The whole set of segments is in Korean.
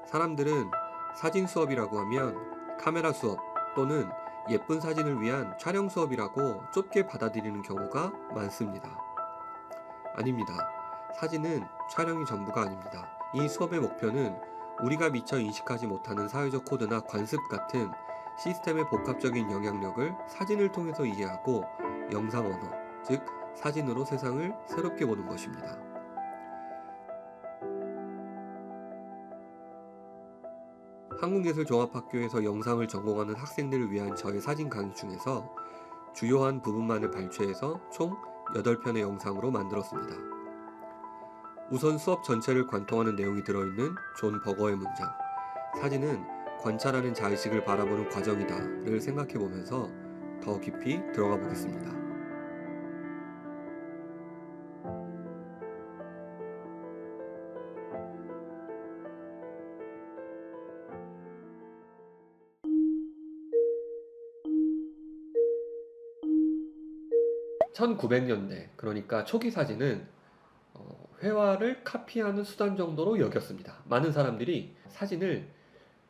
사람들은 사진 수업이라고 하면 카메라 수업 또는 예쁜 사진을 위한 촬영 수업이라고 좁게 받아들이는 경우가 많습니다. 아닙니다. 사진은 촬영이 전부가 아닙니다. 이 수업의 목표는 우리가 미처 인식하지 못하는 사회적 코드나 관습 같은 시스템의 복합적인 영향력을 사진을 통해서 이해하고 영상 언어, 즉 사진으로 세상을 새롭게 보는 것입니다. 한국예술종합학교에서 영상을 전공하는 학생들을 위한 저의 사진 강의 중에서 주요한 부분만을 발췌해서 총 8편의 영상으로 만들었습니다. 우선 수업 전체를 관통하는 내용이 들어있는 존 버거의 문장, 사진은 관찰하는 자의식을 바라보는 과정이다를 생각해보면서 더 깊이 들어가 보겠습니다. 1900년대, 그러니까 초기 사진은 회화를 카피하는 수단 정도로 여겼습니다. 많은 사람들이 사진을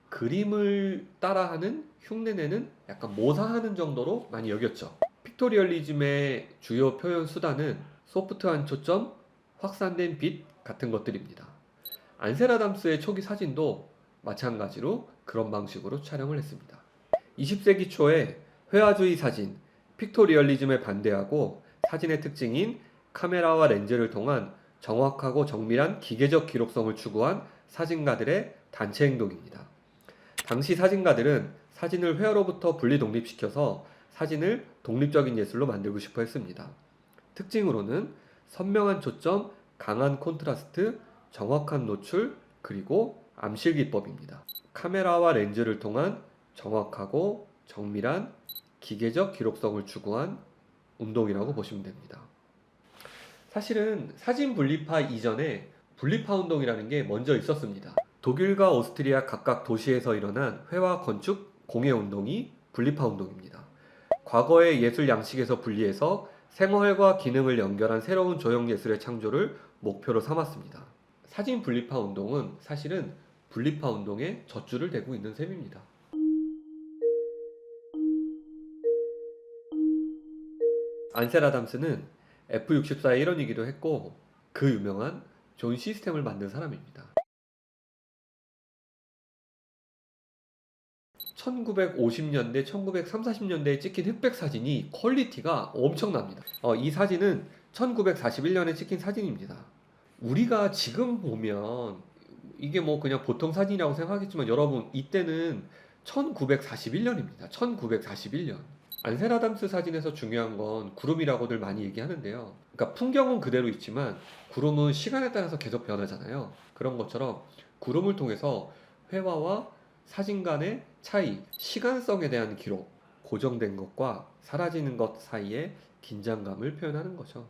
그림을 따라하는, 흉내내는, 약간 모사하는 정도로 많이 여겼죠. 픽토리얼리즘의 주요 표현 수단은 소프트한 초점, 확산된 빛 같은 것들입니다. 안셀 아담스의 초기 사진도 마찬가지로 그런 방식으로 촬영을 했습니다. 20세기 초에 회화주의 사진, 픽토리얼리즘에 반대하고 사진의 특징인 카메라와 렌즈를 통한 정확하고 정밀한 기계적 기록성을 추구한 사진가들의 단체 행동입니다. 당시 사진가들은 사진을 회화로부터 분리 독립시켜서 사진을 독립적인 예술로 만들고 싶어 했습니다. 특징으로는 선명한 초점, 강한 콘트라스트, 정확한 노출, 그리고 암실 기법입니다. 카메라와 렌즈를 통한 정확하고 정밀한 기계적 기록성을 추구한 운동이라고 보시면 됩니다. 사실은 사진 분리파 이전에 분리파 운동이라는 게 먼저 있었습니다. 독일과 오스트리아 각각 도시에서 일어난 회화 건축 공예 운동이 분리파 운동입니다. 과거의 예술 양식에서 분리해서 생활과 기능을 연결한 새로운 조형 예술의 창조를 목표로 삼았습니다. 사진 분리파 운동은 사실은 분리파 운동에 젖줄을 대고 있는 셈입니다. 안셀 아담스는 F64의 일원이기도 했고 그 유명한 존 시스템을 만든 사람입니다. 1950년대, 1930, 40년대에 찍힌 흑백 사진이 퀄리티가 엄청납니다. 이 사진은 1941년에 찍힌 사진입니다. 우리가 지금 보면 이게 뭐 그냥 보통 사진이라고 생각하겠지만 여러분 이때는 1941년입니다. 1941년. 안셀 아담스 사진에서 중요한 건 구름이라고들 많이 얘기하는데요. 그러니까 풍경은 그대로 있지만 구름은 시간에 따라서 계속 변하잖아요. 그런 것처럼 구름을 통해서 회화와 사진 간의 차이, 시간성에 대한 기록, 고정된 것과 사라지는 것 사이의 긴장감을 표현하는 거죠.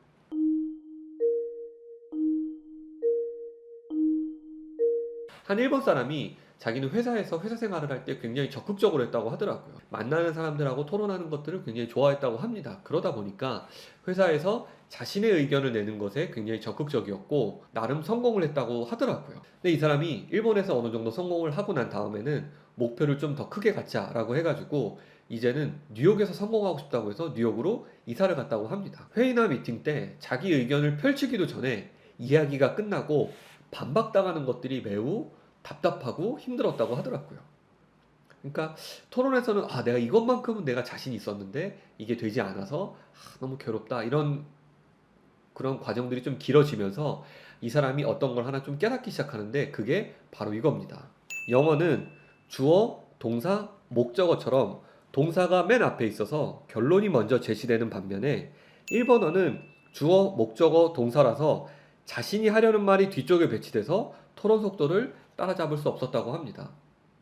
한 일본 사람이 자기는 회사에서 회사 생활을 할 때 굉장히 적극적으로 했다고 하더라고요. 만나는 사람들하고 토론하는 것들을 굉장히 좋아했다고 합니다. 그러다 보니까 회사에서 자신의 의견을 내는 것에 굉장히 적극적이었고 나름 성공을 했다고 하더라고요. 근데 이 사람이 일본에서 어느 정도 성공을 하고 난 다음에는 목표를 좀 더 크게 갖자라고 해가지고 이제는 뉴욕에서 성공하고 싶다고 해서 뉴욕으로 이사를 갔다고 합니다. 회의나 미팅 때 자기 의견을 펼치기도 전에 이야기가 끝나고 반박당하는 것들이 매우 답답하고 힘들었다고 하더라고요. 그러니까 토론에서는 내가 이것만큼은 내가 자신이 있었는데 이게 되지 않아서 너무 괴롭다 이런 그런 과정들이 좀 길어지면서 이 사람이 어떤 걸 하나 좀 깨닫기 시작하는데 그게 바로 이겁니다. 영어는 주어, 동사, 목적어처럼 동사가 맨 앞에 있어서 결론이 먼저 제시되는 반면에 일본어는 주어, 목적어, 동사라서 자신이 하려는 말이 뒤쪽에 배치돼서 토론 속도를 따라잡을 수 없었다고 합니다.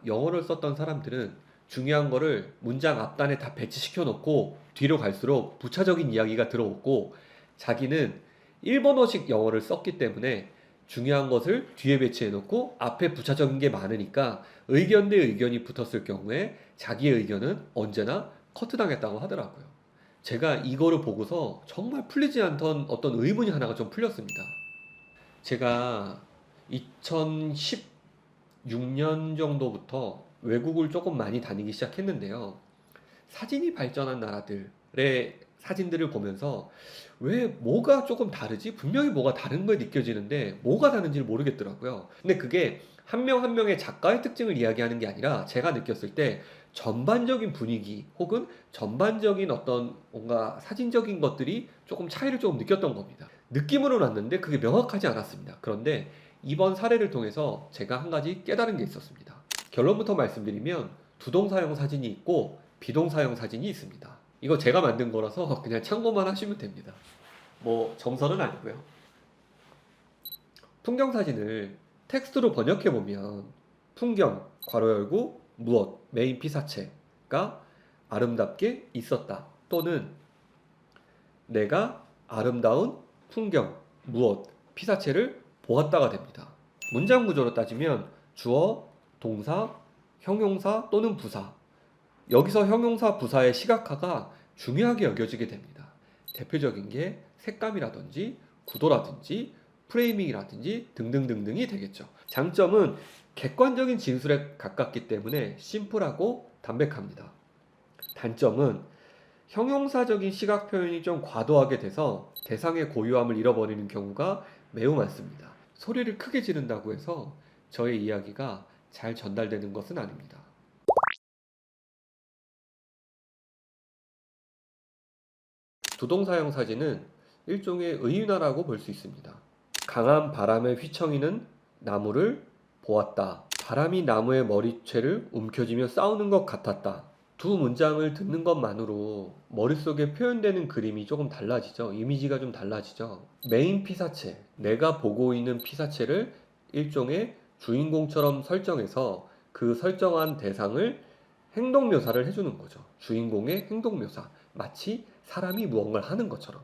영어를 썼던 사람들은 중요한 거를 문장 앞단에 다 배치시켜 놓고 뒤로 갈수록 부차적인 이야기가 들어오고 자기는 일본어식 영어를 썼기 때문에 중요한 것을 뒤에 배치해 놓고 앞에 부차적인 게 많으니까 의견 대 의견이 붙었을 경우에 자기의 의견은 언제나 커트당했다고 하더라고요. 제가 이거를 보고서 정말 풀리지 않던 어떤 의문이 하나가 좀 풀렸습니다. 제가 2010 6년 정도부터 외국을 조금 많이 다니기 시작했는데요. 사진이 발전한 나라들의 사진들을 보면서 왜 뭐가 조금 다르지? 분명히 뭐가 다른 걸 느껴지는데 뭐가 다른지를 모르겠더라고요. 근데 그게 한 명 한 명의 작가의 특징을 이야기하는 게 아니라 제가 느꼈을 때 전반적인 분위기 혹은 전반적인 어떤 뭔가 사진적인 것들이 조금 차이를 조금 느꼈던 겁니다. 느낌으로 났는데 그게 명확하지 않았습니다. 그런데 이번 사례를 통해서 제가 한 가지 깨달은 게 있었습니다. 결론부터 말씀드리면 두동사용 사진이 있고 비동사용 사진이 있습니다. 이거 제가 만든 거라서 그냥 참고만 하시면 됩니다. 뭐 정설은 아니고요. 풍경 사진을 텍스트로 번역해 보면 풍경 괄호 열고 무엇 메인 피사체가 아름답게 있었다 또는 내가 아름다운 풍경 무엇 피사체를 보았다가 됩니다. 문장 구조로 따지면 주어, 동사, 형용사 또는 부사 여기서 형용사 부사의 시각화가 중요하게 여겨지게 됩니다. 대표적인 게 색감이라든지 구도라든지 프레이밍이라든지 등등등등이 되겠죠. 장점은 객관적인 진술에 가깝기 때문에 심플하고 담백합니다. 단점은 형용사적인 시각 표현이 좀 과도하게 돼서 대상의 고유함을 잃어버리는 경우가 매우 많습니다. 소리를 크게 지른다고 해서 저의 이야기가 잘 전달되는 것은 아닙니다. 두동사용 사진은 일종의 의인화라고 볼 수 있습니다. 강한 바람에 휘청이는 나무를 보았다. 바람이 나무의 머리채를 움켜쥐며 싸우는 것 같았다. 두 문장을 듣는 것만으로 머릿속에 표현되는 그림이 조금 달라지죠. 이미지가 좀 달라지죠. 메인 피사체, 내가 보고 있는 피사체를 일종의 주인공처럼 설정해서 그 설정한 대상을 행동 묘사를 해주는 거죠. 주인공의 행동 묘사. 마치 사람이 무언가를 하는 것처럼.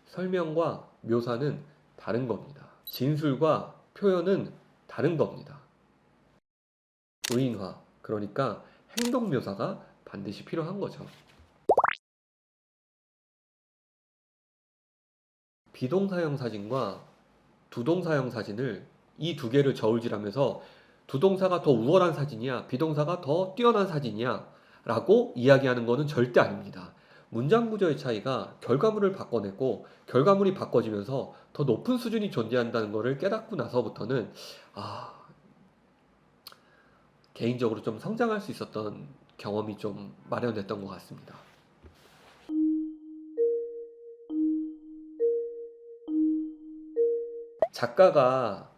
설명과 묘사는 다른 겁니다. 진술과 표현은 다른 겁니다. 의인화, 그러니까 행동 묘사가 반드시 필요한 거죠. 비동사형 사진과 두동사형 사진을 이 두 개를 저울질하면서 두동사가 더 우월한 사진이야, 비동사가 더 뛰어난 사진이야 라고 이야기하는 것은 절대 아닙니다. 문장 구조의 차이가 결과물을 바꿔내고 결과물이 바꿔지면서 더 높은 수준이 존재한다는 것을 깨닫고 나서부터는 개인적으로 좀 성장할 수 있었던 경험이 좀 마련됐던 것 같습니다. 작가가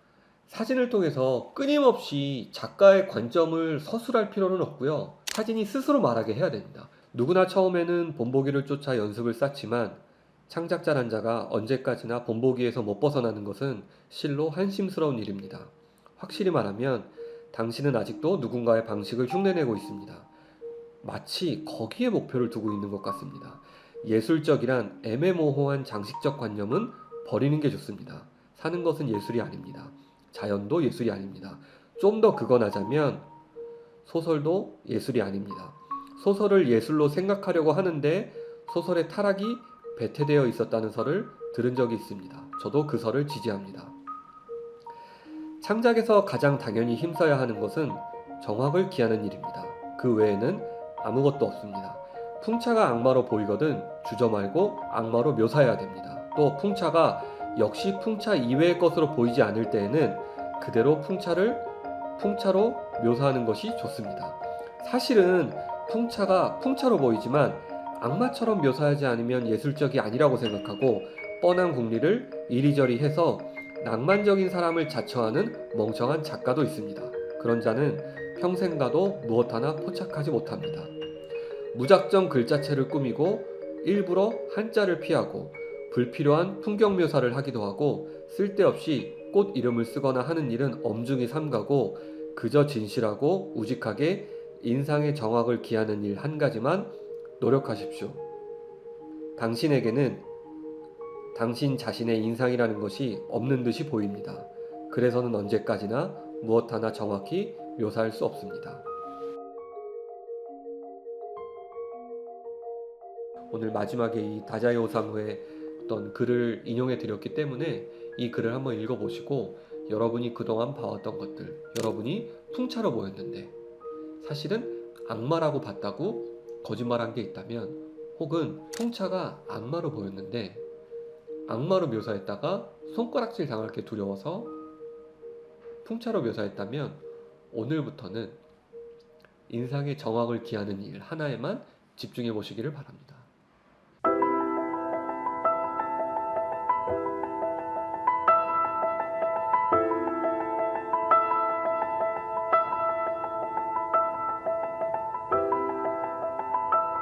사진을 통해서 끊임없이 작가의 관점을 서술할 필요는 없고요. 사진이 스스로 말하게 해야 됩니다. 누구나 처음에는 본보기를 쫓아 연습을 쌓지만 창작자란 자가 언제까지나 본보기에서 못 벗어나는 것은 실로 한심스러운 일입니다. 확실히 말하면 당신은 아직도 누군가의 방식을 흉내내고 있습니다. 마치 거기에 목표를 두고 있는 것 같습니다. 예술적이란 애매모호한 장식적 관념은 버리는 게 좋습니다. 사는 것은 예술이 아닙니다. 자연도 예술이 아닙니다. 좀 더 그건하자면 소설도 예술이 아닙니다. 소설을 예술로 생각하려고 하는데 소설의 타락이 배태되어 있었다는 설을 들은 적이 있습니다. 저도 그 설을 지지합니다. 창작에서 가장 당연히 힘써야 하는 것은 정확을 기하는 일입니다. 그 외에는 아무것도 없습니다. 풍차가 악마로 보이거든 주저 말고 악마로 묘사해야 됩니다. 또 풍차가 역시 풍차 이외의 것으로 보이지 않을 때에는 그대로 풍차를 풍차로 묘사하는 것이 좋습니다. 사실은 풍차가 풍차로 보이지만 악마처럼 묘사하지 않으면 예술적이 아니라고 생각하고 뻔한 궁리를 이리저리 해서 낭만적인 사람을 자처하는 멍청한 작가도 있습니다. 그런 자는 평생 가도 무엇 하나 포착하지 못합니다. 무작정 글자체를 꾸미고 일부러 한자를 피하고 불필요한 풍경 묘사를 하기도 하고 쓸데없이 꽃 이름을 쓰거나 하는 일은 엄중히 삼가고 그저 진실하고 우직하게 인상의 정확을 기하는 일 한 가지만 노력하십시오. 당신에게는 당신 자신의 인상이라는 것이 없는 듯이 보입니다. 그래서는 언제까지나 무엇 하나 정확히 묘사할 수 없습니다. 오늘 마지막에 이 다자이 오사무의 어떤 글을 인용해 드렸기 때문에 이 글을 한번 읽어보시고 여러분이 그동안 봐왔던 것들, 여러분이 풍차로 보였는데 사실은 악마라고 봤다고 거짓말한 게 있다면, 혹은 풍차가 악마로 보였는데 악마로 묘사했다가 손가락질 당할 게 두려워서 풍차로 묘사했다면, 오늘부터는 인상의 정확을 기하는 일 하나에만 집중해 보시기를 바랍니다.